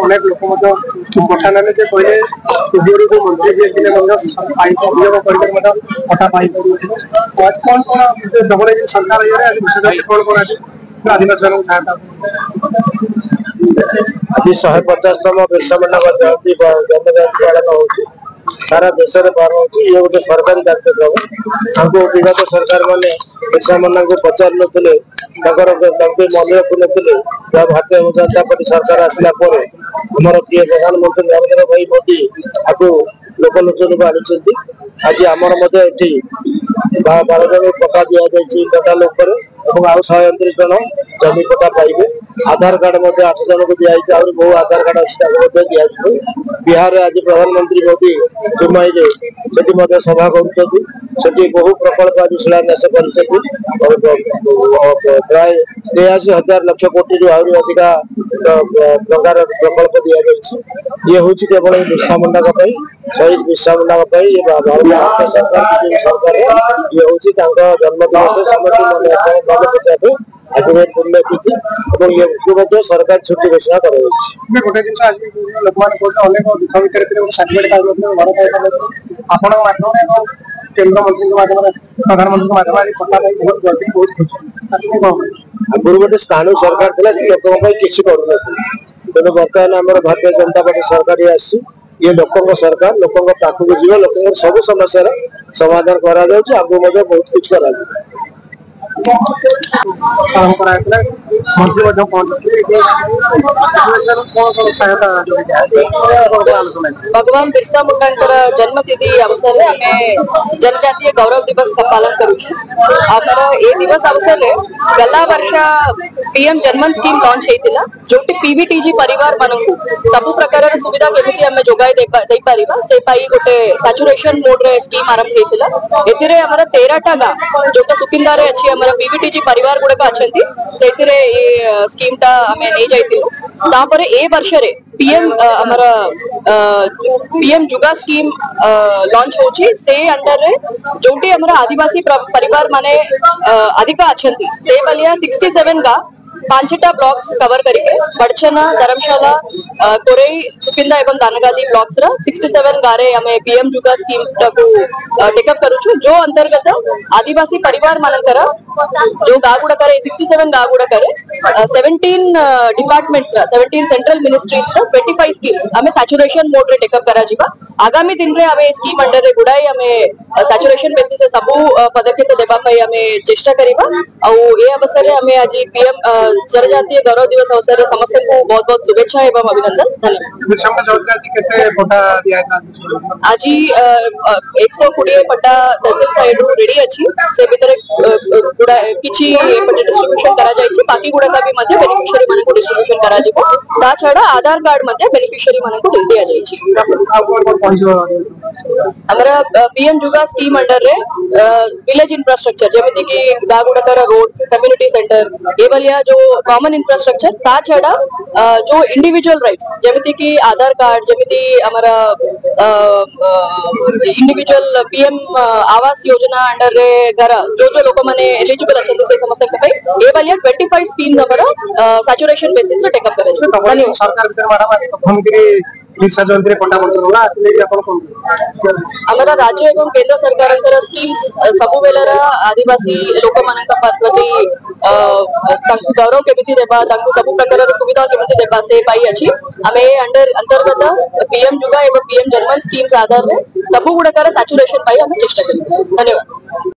अनेक लोक पट्टा ने कहले पूर्व जो मंत्री जी पट्टा पाई कौन कौन डबल इंजन सरकार कौन कौन आदिवासी आज 150तम बिरसा मुंडा जयंती जन्म जयंती पालन हो सारा देश में पालन हो गोटे सरकारी कार्यक्रम हमको विगत सरकार मैंने बिरसा मुंडा को पचार नुले मन रखुले जब भारतीय जनता पार्टी सरकार आसला आमर प्रिय प्रधानमंत्री नरेंद्र भाई मोदी आपको लोकलोचन को आनी आज आमर ये 12 जन पक्का दि जाए टोटाल आउ 129 जन जमी पट्टा पाइबे आधार कार्ड 8 जन को दिखाई बहु आधार कार्ड अच्छी दि बिहार आज प्रधानमंत्री मोदी जुमाइले सभा कर बहु प्रकल्प आज शिलान्यास कर प्राय 83,000 लाख कोटी रु आहरी अधिका टंकार प्रकल्प दि ये हूँ केवल बिरसा मुंडा शहीद बिरसा मुंडा भारत सरकार सरकार ये हूँ जन्मदिवस स्मृति मन पकाइबे आज पुण्यतिथि और ये सरकार छुट्टी घोषणा कर गोटे जिन लोक अनेक दुख भितर केंद्र मंत्री प्रधानमंत्री माध्यम बहुत जल्दी बहुत आगुरी गोटे स्थानीय सरकार थी लोक किसी करूँ तेणु बर्तमान आम भारतीय जनता पार्टी सरकार ये लोकों सरकार लोकों पाखक जीव लोक सब समस्या समाधान करा आगू बहुत कुछ करा मंत्री भगवान बिरसा मुंडा जन्म तिथि अवसर में आम जनजातीय गौरव दिवस का पालन करूँ ये दिवस अवसर में गला वर्ष पीएम जनमन स्कीम लॉन्च होता जो पीवीटीजी परिवार मान सब प्रकार सुविधा केमी आम जोगाई से गोटे सैचुरेशन मोड रे स्कीम आरंभ होता ए 13टा गाँव जो सुकिंदार अच्छी पीवीटीजी परिवार गुड़ाक अच्छा से स्कीम टा आम नहीं जापर ए वर्ष पीएम आमर पीएम जुगा स्कीम लॉन्च होची से अंडर रे जोटी आमर आदिवासी परिवार माने अधिक अच्छा से बलिया 67 गाँव 5टा ब्लॉक्स कवर करके बड़छना धर्मशाला कोरई सुकिंदा एवं दानगादी ब्लॉक्स 67 गारे आम पीएम जुगा स्कीम टेकअप करूँ जो अंतर्गत आदिवासी परिवार मानकर जो गाँव गुड़ाक 67 गाँव गुड़ाक 17 डिपार्टमेंट्स 17 सेंट्रल मिनिस्ट्रीज 25 स्कीम्स आम सैचुरेशन मोड रे टेकअप करा आगामी दिन रे आम स्कीम अंडर रे गुड़ाई आम सैचुरेशन बेसिस सब पदक्षेप देवाई आम चेष्टा करवा ये अवसर में आम आज पीएम जनजातीय गौरव दिवस अवसर में समस्त को बहुत बहुत शुभेच्छा एवं अभिनंदन धन्यवाद आज 120 पट्टा तहसील साइड रेडी अच्छी से भितर किसी डिस्ट्रीब्यूशन करा बाकी गुड़ाक भी बेनिफिशियरी मान को डिस्ट्रीब्यूशन करा छड़ा आधार कार्ड बेनिफिशियरी मान को दि जामर पीएम जुगा स्कीम अंडर रे विलेज इंफ्रास्ट्रक्चर जमी कि गाँव गुड़ाक रोड कम्युनिटी सेंटर ये भलिया जो कॉमन इंफ्रास्ट्रक्चर ता छड़ा जो इंडिविजुअल राइट्स जमी कि आधार कार्ड जमी हमारा individual PM Awas Yojana under रे घर जो लोक मैंने एलिजिबल अच्छे से समस्त ये भलिया 25 स्कीम्स सैचुरेशन बेसिस टेकअप कर राज्य एवं केंद्र सरकार स्कीम्स सब बेल आदिवासी लोक मान प्रति गौरव केमी देवा सब प्रकार सुविधा केमी देवा से पाई अच्छी आम अंतर्गत पीएम जुगा एवं पीएम जनमन स्कीम्स आधार में सब गुड़ाक सैचुरेशन पाई आम चेष्टा करें। धन्यवाद।